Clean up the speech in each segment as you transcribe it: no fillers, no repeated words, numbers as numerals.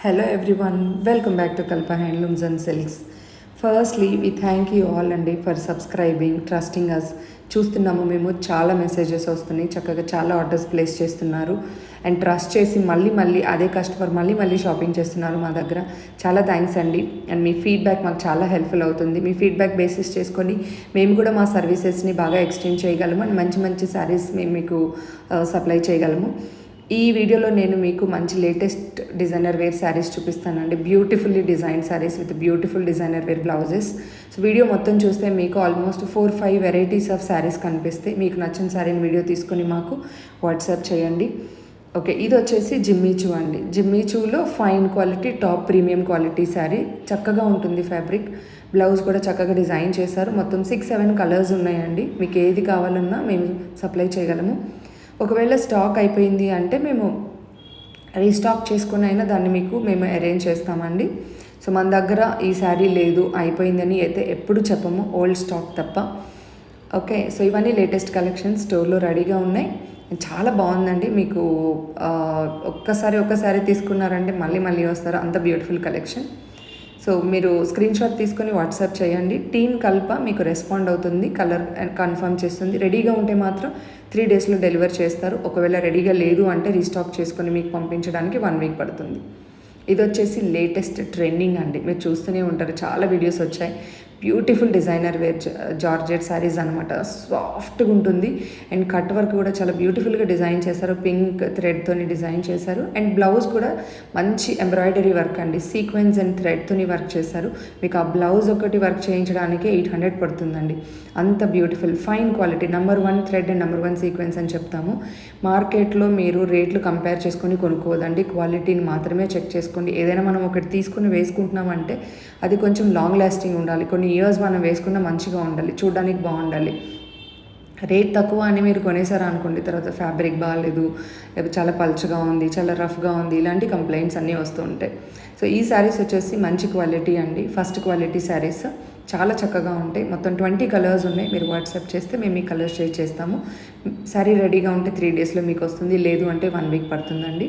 Hello everyone, welcome back to Kalpa Handlooms and Silks. Firstly, we thank you all అండి for subscribing, trusting అస్. చూస్తున్నాము మేము చాలా messages వస్తున్నాయి, చక్కగా చాలా ఆర్డర్స్ ప్లేస్ చేస్తున్నారు అండ్ ట్రస్ట్ చేసి మళ్ళీ అదే కస్టమర్ మళ్ళీ షాపింగ్ చేస్తున్నారు మా దగ్గర. చాలా థ్యాంక్స్ అండి. అండ్ మీ ఫీడ్బ్యాక్ మాకు చాలా హెల్ప్ఫుల్ అవుతుంది. మీ ఫీడ్బ్యాక్ బేసిస్ చేసుకొని మేము కూడా మా సర్వీసెస్ని బాగా ఎక్స్టెండ్ చేయగలము అండ్ మంచి శారీస్ మేము మీకు సప్లై చేయగలము. ఈ వీడియోలో నేను మీకు మంచి లేటెస్ట్ డిజైనర్ వేర్ శారీస్ చూపిస్తానండి. Beautifully design saris with beautiful designer wear blouses. So video మొత్తం చూస్తే మీకు ఆల్మోస్ట్ 4-5 వెరైటీస్ ఆఫ్ శారీస్ కనిపిస్తాయి. మీకు నచ్చిన శారీని వీడియో తీసుకొని మాకు వాట్సాప్ చేయండి. ఓకే, ఇది వచ్చేసి జిమ్మీచూ అండి. జిమ్మీచూలో fine quality top premium quality sari. చక్కగా ఉంటుంది ఫ్యాబ్రిక్. బ్లౌజ్ కూడా చక్కగా డిజైన్ చేశారు. మొత్తం 6-7 కలర్స్ ఉన్నాయండి. మీకు ఏది కావాలన్నా మేము సప్లై చేయగలము. ఒకవేళ స్టాక్ అయిపోయింది అంటే మేము రీస్టాక్ చేసుకుని అయినా దాన్ని మీకు మేము అరేంజ్ చేస్తామండి. సో మన దగ్గర ఈ శారీ లేదు, అయిపోయిందని అయితే ఎప్పుడు చెప్పము, ఓల్డ్ స్టాక్ తప్ప. ఓకే, సో ఇవన్నీ లేటెస్ట్ కలెక్షన్స్ స్టోర్లో రెడీగా ఉన్నాయి. చాలా బాగుందండి. మీకు ఒక్కసారి తీసుకున్నారంటే మళ్ళీ వస్తారు, అంత బ్యూటిఫుల్ కలెక్షన్. సో మీరు స్క్రీన్ షాట్ తీసుకొని వాట్సాప్ చేయండి. టీమ్ కల్ప మీకు రెస్పాండ్ అవుతుంది, కలర్ కన్ఫర్మ్ చేస్తుంది. రెడీగా ఉంటే మాత్రం 3 డేస్లో డెలివర్ చేస్తారు. ఒకవేళ రెడీగా లేదు అంటే రీస్టాక్ చేసుకొని మీకు పంపించడానికి 1 వీక్ పడుతుంది. ఇది వచ్చేసి లేటెస్ట్ ట్రెండింగ్ అండి. మీరు చూస్తూనే ఉంటారు, చాలా వీడియోస్ వచ్చాయి. Beautiful designer wear georgette saris అనమాట. సాఫ్ట్గా ఉంటుంది అండ్ కట్ వర్క్ కూడా చాలా బ్యూటిఫుల్గా డిజైన్ చేశారు. పింక్ థ్రెడ్తోని డిజైన్ చేశారు అండ్ బ్లౌజ్ కూడా మంచి ఎంబ్రాయిడరీ వర్క్ అండి. సీక్వెన్స్ అండ్ థ్రెడ్తోని వర్క్ చేశారు. మీకు ఆ బ్లౌజ్ ఒకటి వర్క్ చేయించడానికి 800 పడుతుందండి. అంత beautiful fine quality. Number 1 thread and number 1 sequence అని చెప్తాము. మార్కెట్లో మీరు రేట్లు కంపేర్ చేసుకొని కొనుక్కోదండి, క్వాలిటీని మాత్రమే చెక్ చేసుకోండి. ఏదైనా మనం ఒకటి తీసుకుని వేసుకుంటున్నామంటే అది కొంచెం లాంగ్ లాస్టింగ్ ఉండాలి, కొన్ని ఇయర్స్ మనం వేసుకున్న మంచిగా ఉండాలి, చూడడానికి బాగుండాలి. రేట్ తక్కువ అని మీరు కొనేసారా అనుకోండి, తర్వాత ఫ్యాబ్రిక్ బాగాలేదు, లేకపోతే చాలా పల్చగా ఉంది, చాలా రఫ్గా ఉంది, ఇలాంటి కంప్లైంట్స్ అన్నీ వస్తూ ఉంటాయి. సో ఈ శారీస్ వచ్చేసి మంచి క్వాలిటీ అండి, ఫస్ట్ క్వాలిటీ శారీస్. చాలా చక్కగా ఉంటాయి. మొత్తం 20 కలర్స్ ఉన్నాయి. మీరు వాట్సాప్ చేస్తే మేము మీ కలర్స్ షేర్ చేస్తాము. శారీ రెడీగా ఉంటే 3 డేస్లో మీకు వస్తుంది, లేదు అంటే 1 వీక్ పడుతుందండి.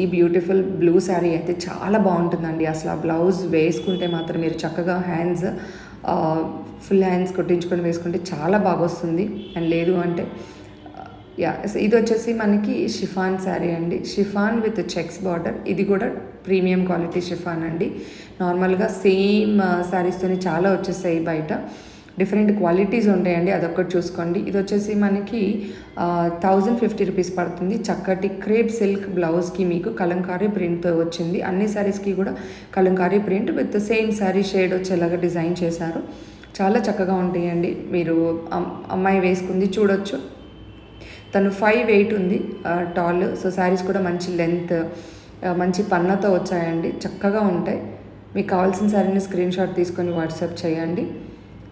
ఈ బ్యూటిఫుల్ బ్లూ శారీ అయితే చాలా బాగుంటుందండి. అసలు ఆ బ్లౌజ్ వేసుకుంటే మాత్రం మీరు చక్కగా హ్యాండ్స్ ఫుల్ హ్యాండ్స్ కొట్టించుకొని వేసుకుంటే చాలా బాగా వస్తుంది. అండ్ లేదు అంటే ఇది వచ్చేసి మనకి షిఫాన్ శారీ అండి. Chiffon with checks border. ఇది కూడా ప్రీమియం క్వాలిటీ షిఫాన్ అండి. నార్మల్గా సేమ్ శారీస్తోని చాలా వచ్చేసాయి బయట, డిఫరెంట్ క్వాలిటీస్ ఉంటాయండి, అదొక్కటి చూసుకోండి. ఇది వచ్చేసి మనకి 1050 రూపీస్ పడుతుంది. చక్కటి క్రేప్ సిల్క్ బ్లౌజ్కి మీకు కలంకారీ ప్రింట్తో వచ్చింది. అన్ని శారీస్కి కూడా Kalamkari print with same sari shade వచ్చేలాగా డిజైన్ చేశారు. చాలా చక్కగా ఉంటాయండి. మీరు అమ్మాయి వేసుకుంది చూడొచ్చు, తను 5'8" ఉంది టాల్. సో శారీస్ కూడా మంచి లెంత్, మంచి పన్నతో వచ్చాయండి, చక్కగా ఉంటాయి. మీకు కావాల్సిన శారీని స్క్రీన్ షాట్ తీసుకొని వాట్సాప్ చేయండి.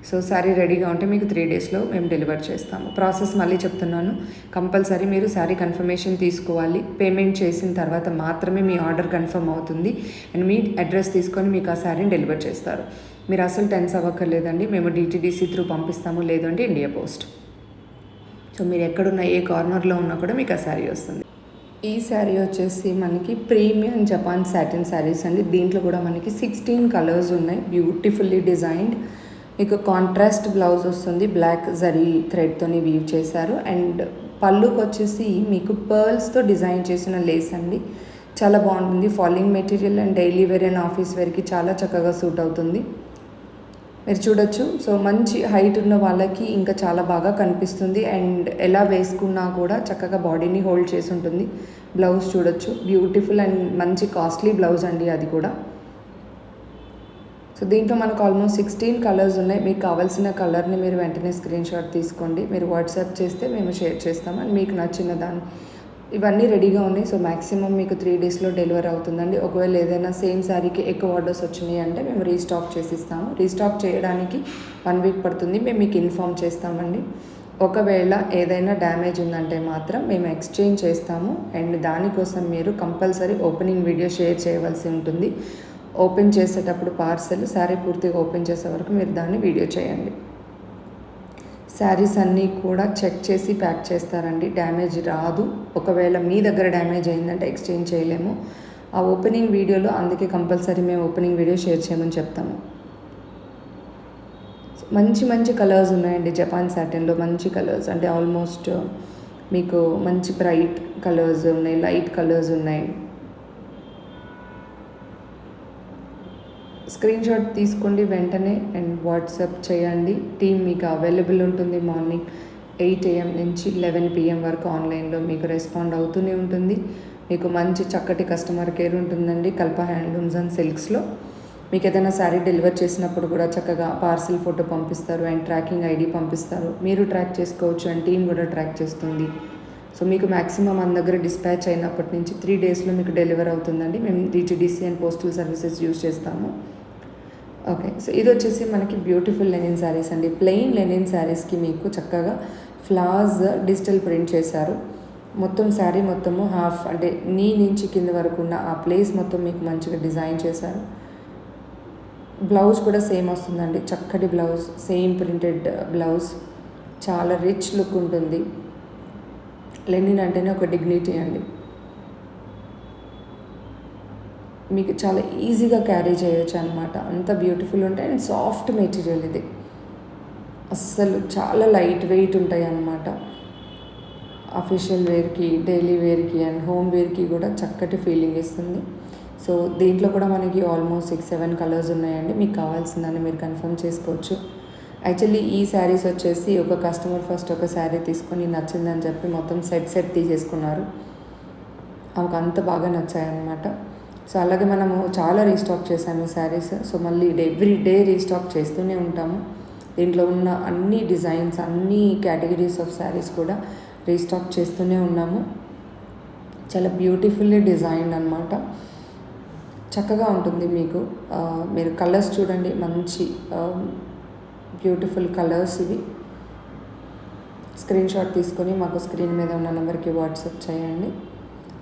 సో శారీ రెడీగా ఉంటే మీకు 3 డేస్లో మేము డెలివర్ చేస్తాము. ప్రాసెస్ మళ్ళీ చెప్తున్నాను, కంపల్సరీ మీరు శారీ కన్ఫర్మేషన్ తీసుకోవాలి. పేమెంట్ చేసిన తర్వాత మాత్రమే మీ ఆర్డర్ కన్ఫర్మ్ అవుతుంది అండ్ మీ అడ్రస్ తీసుకొని మీకు ఆ శారీని డెలివర్ చేస్తారు. మీరు అసలు టెన్స్ అవ్వక్కర్లేదండి. మేము DTDC త్రూ పంపిస్తాము, లేదంటే ఇండియా పోస్ట్. సో మీరు ఎక్కడున్న ఏ కార్నర్లో ఉన్నా కూడా మీకు ఆ శారీ వస్తుంది. ఈ శారీ వచ్చేసి మనకి ప్రీమియం జపాన్ సాటిన్ శారీస్ అండి. దీంట్లో కూడా మనకి 16 కలర్స్ ఉన్నాయి. Beautifully designed. మీకు కాంట్రాస్ట్ బ్లౌజ్ వస్తుంది, బ్లాక్ జరీ థ్రెడ్తోని వీవ్ చేశారు అండ్ పళ్ళుకి వచ్చేసి మీకు పర్ల్స్తో డిజైన్ చేసిన లేస్ అండి. చాలా బాగుంటుంది. Falling material and daily wear and office వేర్కి చాలా చక్కగా సూట్ అవుతుంది. మీరు చూడొచ్చు. సో మంచి హైట్ ఉన్న వాళ్ళకి ఇంకా చాలా బాగా కనిపిస్తుంది అండ్ ఎలా వేసుకున్నా కూడా చక్కగా బాడీని హోల్డ్ చేసి ఉంటుంది. బ్లౌజ్ చూడొచ్చు, బ్యూటిఫుల్ అండ్ మంచి కాస్ట్లీ బ్లౌజ్ అండి అది కూడా. సో దీంట్లో మనకు ఆల్మోస్ట్ 16 కలర్స్ ఉన్నాయి. మీకు కావాల్సిన కలర్ని మీరు వెంటనే స్క్రీన్ షాట్ తీసుకోండి, మీరు వాట్సాప్ చేస్తే మేము షేర్ చేస్తాము అండ్ మీకు నచ్చిన దాన్ని. ఇవన్నీ రెడీగా ఉన్నాయి. సో మ్యాక్సిమం మీకు 3 డేస్లో డెలివర్ అవుతుందండి. ఒకవేళ ఏదైనా సేమ్ శారీకి ఎక్కువ ఆర్డర్స్ వచ్చినాయి అంటే మేము రీస్టాక్ చేసిస్తాము. రీస్టాక్ చేయడానికి 1 వీక్ పడుతుంది, మేము మీకు ఇన్ఫామ్ చేస్తామండి. ఒకవేళ ఏదైనా డ్యామేజ్ ఉందంటే మాత్రం మేము ఎక్స్చేంజ్ చేస్తాము అండ్ దానికోసం మీరు కంపల్సరీ ఓపెనింగ్ వీడియో షేర్ చేయవలసి ఉంటుంది. ఓపెన్ చేసేటప్పుడు పార్సెల్ శారీ పూర్తిగా ఓపెన్ చేసే వరకు మీరు దాన్ని వీడియో చేయండి. శారీస్ అన్నీ కూడా చెక్ చేసి ప్యాక్ చేస్తారండి, డ్యామేజ్ రాదు. ఒకవేళ మీ దగ్గర డ్యామేజ్ అయిందంటే ఎక్స్చేంజ్ చేయలేము. ఆ ఓపెనింగ్ వీడియోలో అందుకే కంపల్సరీ మేము ఓపెనింగ్ వీడియో షేర్ చేయమని చెప్తాము. మంచి మంచి కలర్స్ ఉన్నాయండి జపాన్ సాటిన్లో. మంచి కలర్స్ అంటే ఆల్మోస్ట్ మీకు మంచి బ్రైట్ కలర్స్ ఉన్నాయి, లైట్ కలర్స్ ఉన్నాయి. స్క్రీన్ షాట్ తీసుకోండి వెంటనే అండ్ వాట్సాప్ చేయండి. టీమ్ మీకు అవైలబుల్ ఉంటుంది. మార్నింగ్ 8 AM నుంచి 11 PM వరకు ఆన్లైన్లో మీకు రెస్పాండ్ అవుతూనే ఉంటుంది. మీకు మంచి చక్కటి కస్టమర్ కేర్ ఉంటుందండి కల్ప హ్యాండ్లూమ్స్ అండ్ సిల్క్స్లో. మీకు ఏదైనా శారీ డెలివర్ చేసినప్పుడు కూడా చక్కగా పార్సిల్ ఫోటో పంపిస్తారు అండ్ ట్రాకింగ్ ఐడి పంపిస్తారు. మీరు ట్రాక్ చేసుకోవచ్చు అండ్ టీం కూడా ట్రాక్ చేస్తుంది. సో మీకు మ్యాక్సిమం మన దగ్గర డిస్పాచ్ అయినప్పటి నుంచి 3 డేస్లో మీకు డెలివర్ అవుతుందండి. మేము DTDC and postal services use చేస్తాము. ఓకే, సో ఇది వచ్చేసి మనకి బ్యూటిఫుల్ లెనిన్ శారీస్ అండి. ప్లెయిన్ లెనిన్ శారీస్కి మీకు చక్కగా ఫ్లవర్స్ డిజిటల్ ప్రింట్ చేశారు. మొత్తం శారీ మొత్తము హాఫ్ అంటే నీ నుంచి కింద వరకు ఉన్న ఆ ప్లేస్ మొత్తం మీకు మంచిగా డిజైన్ చేశారు. బ్లౌజ్ కూడా సేమ్ వస్తుందండి, చక్కటి బ్లౌజ్, సేమ్ ప్రింటెడ్ బ్లౌజ్, చాలా రిచ్ లుక్ ఉంటుంది. లెనిన్ అంటేనే ఒక డిగ్నిటీ అండి. మీకు చాలా ఈజీగా క్యారీ చేయొచ్చు అనమాట, అంత బ్యూటిఫుల్ ఉంటాయి. అండ్ సాఫ్ట్ మెటీరియల్ ఇది, అస్సలు చాలా లైట్ వెయిట్ ఉంటాయి అన్నమాట. అఫీషియల్ వేర్కి, డైలీ వేర్కి అండ్ హోమ్ వేర్కి కూడా చక్కటి ఫీలింగ్ ఇస్తుంది. సో దీంట్లో కూడా మనకి ఆల్మోస్ట్ 6-7 కలర్స్ ఉన్నాయండి. మీకు కావాల్సిందని మీరు కన్ఫర్మ్ చేసుకోవచ్చు. యాక్చువల్లీ ఈ శారీస్ వచ్చేసి ఒక కస్టమర్ ఫస్ట్ ఒక శారీ తీసుకొని నచ్చిందని చెప్పి మొత్తం సెట్ తీసేసుకున్నారు. ఆమెకు అంత బాగా నచ్చాయన్నమాట. సో అలాగే మనము చాలా రీస్టాక్ చేసాము ఈ శారీస్. సో మళ్ళీ ఎవ్రీ డే రీస్టాక్ చేస్తూనే ఉంటాము. దీంట్లో ఉన్న అన్ని డిజైన్స్, అన్ని కేటగిరీస్ ఆఫ్ శారీస్ కూడా రీస్టాక్ చేస్తూనే ఉన్నాము. చాలా బ్యూటిఫుల్లీ డిజైన్డ్ అనమాట, చక్కగా ఉంటుంది. మీకు మీరు కలర్స్ చూడండి, మంచి బ్యూటిఫుల్ కలర్స్ ఇవి. స్క్రీన్ షాట్ తీసుకొని మాకు స్క్రీన్ మీద ఉన్న నెంబర్కి వాట్సాప్ చేయండి.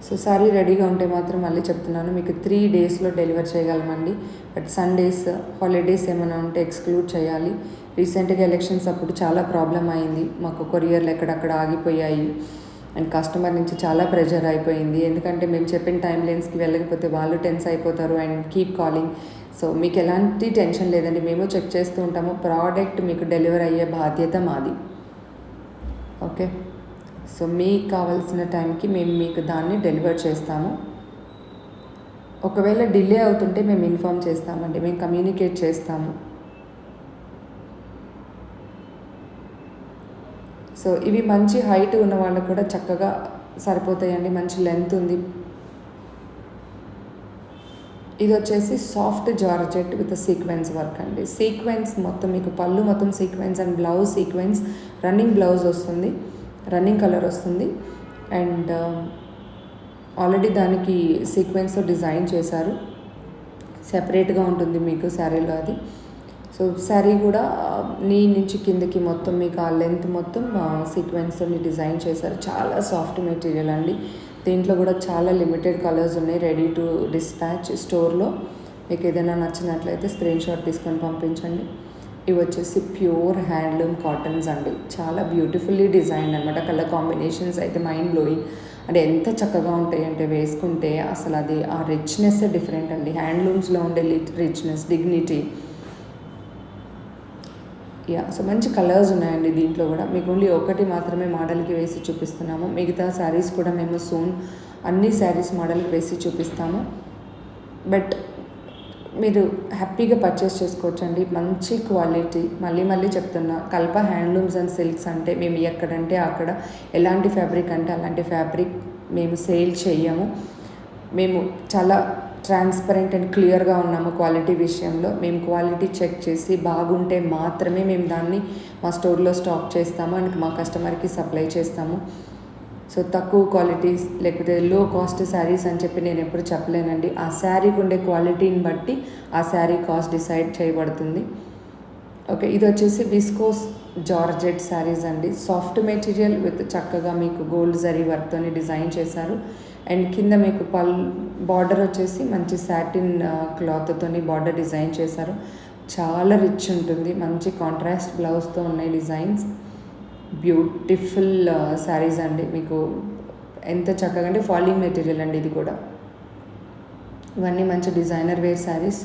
సో సారీ రెడీగా ఉంటే మాత్రం మళ్ళీ చెప్తున్నాను, మీకు 3 డేస్లో డెలివర్ చేయగలమండి. బట్ సండేస్, హాలిడేస్ ఏమైనా ఉంటే ఎక్స్క్లూడ్ చేయాలి. రీసెంట్గా ఎలక్షన్స్ అప్పుడు చాలా ప్రాబ్లం అయింది మాకు, కొరియర్లు ఎక్కడక్కడ ఆగిపోయాయి అండ్ కస్టమర్ నుంచి చాలా ప్రెషర్ అయిపోయింది. ఎందుకంటే మేము చెప్పిన టైం లైన్స్కి వెళ్ళకపోతే వాళ్ళు టెన్స్ అయిపోతారు అండ్ కీప్ కాలింగ్. సో మీకు ఎలాంటి టెన్షన్ లేదండి, మేము చెక్ చేస్తూ ఉంటాము. ప్రోడక్ట్ మీకు డెలివర్ అయ్యే బాధ్యత మాది. ఓకే, సో మీకు కావాల్సిన టైంకి మేము మీకు దాన్ని డెలివర్ చేస్తాము. ఒకవేళ డిలే అవుతుంటే మేము ఇన్ఫామ్ చేస్తామండి, మేము కమ్యూనికేట్ చేస్తాము. సో ఇవి మంచి హైట్ ఉన్న వాళ్ళకు కూడా చక్కగా సరిపోతాయండి, మంచి లెంత్ ఉంది. ఇది వచ్చేసి soft georgette with sequence work అండి. సీక్వెన్స్ మొత్తం మీకు పళ్ళు మొత్తం sequence and blouse sequence, running blouse వస్తుంది, రన్నింగ్ కలర్ వస్తుంది అండ్ ఆల్రెడీ దానికి సీక్వెన్స్తో డిజైన్ చేశారు. సెపరేట్గా ఉంటుంది మీకు శారీలో అది. సో శారీ కూడా నీ నుంచి కిందకి మొత్తం మీకు ఆ లెంత్ మొత్తం సీక్వెన్స్తో డిజైన్ చేశారు. చాలా సాఫ్ట్ మెటీరియల్ అండి. దీంట్లో కూడా చాలా లిమిటెడ్ కలర్స్ ఉన్నాయి, రెడీ టు డిస్పాచ్. స్టోర్లో మీకు ఏదైనా నచ్చినట్లయితే స్క్రీన్ షాట్ తీసుకొని పంపించండి. ఇవి వచ్చేసి ప్యూర్ హ్యాండ్లూమ్ కాటన్స్ అండి, చాలా బ్యూటిఫుల్లీ డిజైన్ అనమాట. కలర్ కాంబినేషన్స్ అయితే మైండ్ బ్లోయింగ్, అంటే ఎంత చక్కగా ఉంటాయి అంటే వేసుకుంటే అసలు అది ఆ రిచ్నెస్ డిఫరెంట్ అండి. హ్యాండ్లూమ్స్లో ఉండే రిచ్నెస్, డిగ్నిటీ. సో మంచి కలర్స్ ఉన్నాయండి దీంట్లో కూడా. మీకు ఓన్లీ ఒకటి మాత్రమే మోడల్కి వేసి చూపిస్తున్నాము, మిగతా శారీస్ కూడా మేము సూన్ అన్ని శారీస్ మోడల్కి వేసి చూపిస్తాము. బట్ మీరు హ్యాపీగా పర్చేస్ చేసుకోవచ్చు అండి, మంచి క్వాలిటీ. మళ్ళీ చెప్తున్నా, కల్ప హ్యాండ్లూమ్స్ అండ్ సిల్క్స్ అంటే మేము ఎక్కడంటే అక్కడ ఎలాంటి ఫ్యాబ్రిక్ అంటే అలాంటి ఫ్యాబ్రిక్ మేము సేల్ చేయము. మేము చాలా ట్రాన్స్పరెంట్ అండ్ క్లియర్గా ఉన్నాము క్వాలిటీ విషయంలో. మేము క్వాలిటీ చెక్ చేసి బాగుంటే మాత్రమే మేము దాన్ని మా స్టోర్లో స్టాక్ చేస్తాము అండ్ మా కస్టమర్కి సప్లై చేస్తాము. సో తక్కువ క్వాలిటీస్ లేకపోతే లో కాస్ట్ శారీస్ అని చెప్పి నేను ఎప్పుడు చెప్పలేనండి. ఆ శారీకి ఉండే క్వాలిటీని బట్టి ఆ శారీ కాస్ట్ డిసైడ్ చేయబడుతుంది. ఓకే, ఇది వచ్చేసి విస్కోస్ జార్జెట్ శారీస్ అండి. సాఫ్ట్ మెటీరియల్ విత్ చక్కగా మీకు గోల్డ్ జరీ వర్క్తో డిజైన్ చేశారు అండ్ కింద మీకు బార్డర్ వచ్చేసి మంచి సాటిన్ క్లాత్తో బార్డర్ డిజైన్ చేశారు. చాలా రిచ్ ఉంటుంది, మంచి కాంట్రాస్ట్ బ్లౌజ్తో ఉన్నాయి డిజైన్స్. బ్యూటిఫుల్ శారీస్ అండి. మీకు ఎంత చక్కగా అంటే ఫాలింగ్ మెటీరియల్ అండి ఇది కూడా. ఇవన్నీ మంచి డిజైనర్ వేర్ శారీస్.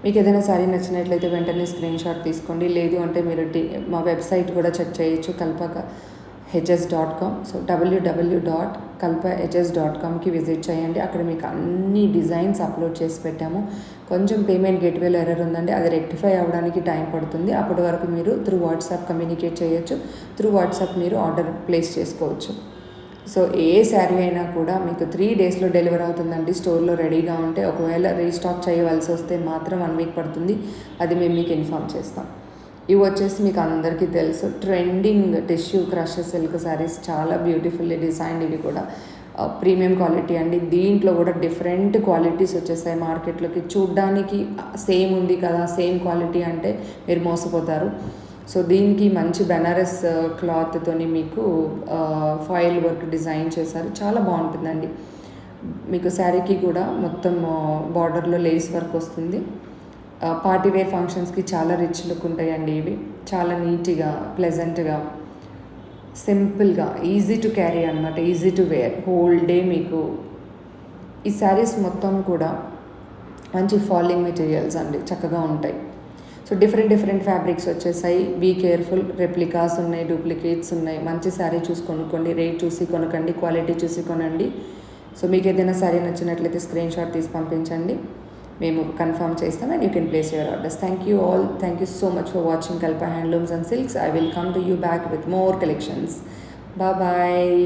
మీకు ఏదైనా శారీ నచ్చినట్లయితే వెంటనే స్క్రీన్ షాట్ తీసుకోండి. లేదు అంటే మీరు మా వెబ్సైట్ కూడా చెక్ చేయొచ్చు, kalpahs.com. సో www.kalpahs.comకి విజిట్ చేయండి. అక్కడ మీకు అన్ని డిజైన్స్ అప్లోడ్ చేసి పెట్టాము. కొంచెం పేమెంట్ గేట్వేలో ఎర్రర్ ఉందండి, అది రెక్టిఫై అవ్వడానికి టైం పడుతుంది. అప్పటి వరకు మీరు త్రూ వాట్సాప్ కమ్యూనికేట్ చేయొచ్చు. త్రూ వాట్సాప్ మీరు ఆర్డర్ ప్లేస్ చేసుకోవచ్చు. సో ఏ శారీ అయినా కూడా మీకు 3 డేస్లో డెలివర్ అవుతుందండి, స్టోర్లో రెడీగా ఉంటే. ఒకవేళ రీస్టాక్ చేయవలసి వస్తే మాత్రం 1 వీక్ పడుతుంది, అది మేము మీకు ఇన్ఫామ్ చేస్తాం. ఇవి వచ్చేసి మీకు అందరికీ తెలుసు, trending tissue crush silk saris, చాలా బ్యూటిఫుల్లీ డిజైన్. ఇవి కూడా ప్రీమియం క్వాలిటీ అండి. దీంట్లో కూడా డిఫరెంట్ క్వాలిటీస్ వచ్చేసాయి మార్కెట్లోకి. చూడ్డానికి సేమ్ ఉంది కదా, సేమ్ క్వాలిటీ అంటే మీరు మోసపోతారు. సో దీనికి మంచి బెనారస్ క్లాత్తోని మీకు ఫాయిల్ వర్క్ డిజైన్ చేశారు, చాలా బాగుంటుందండి. మీకు శారీకి కూడా మొత్తం బార్డర్లో లేస్ వర్క్ వస్తుంది. పార్టీ వేర్ ఫంక్షన్స్కి చాలా రిచ్ లుక్ ఉంటాయండి ఇవి. చాలా నీట్గా, ప్లెజెంట్గా, సింపుల్గా, ఈజీ టు క్యారీ అనమాట, easy to wear whole day. మీకు ఈ శారీస్ మొత్తం కూడా మంచి ఫాలింగ్ మెటీరియల్స్ అండి, చక్కగా ఉంటాయి. సో డిఫరెంట్ ఫ్యాబ్రిక్స్ వచ్చేసాయి. బీ కేర్ఫుల్, రెప్లికాస్ ఉన్నాయి, డూప్లికేట్స్ ఉన్నాయి. మంచి శారీ చూసి కొనుక్కోండి, రేట్ చూసి కొనకండి, క్వాలిటీ చూసి కొనండి. సో మీకు ఏదైనా శారీ నచ్చినట్లయితే స్క్రీన్ షాట్ తీసి పంపించండి, మేము కన్ఫర్మ్ చేస్తాం and you can place your orders. Thank you all. Thank you so much for watching Kalpa Handlooms and Silks. I will come to you back with more collections. Bye bye.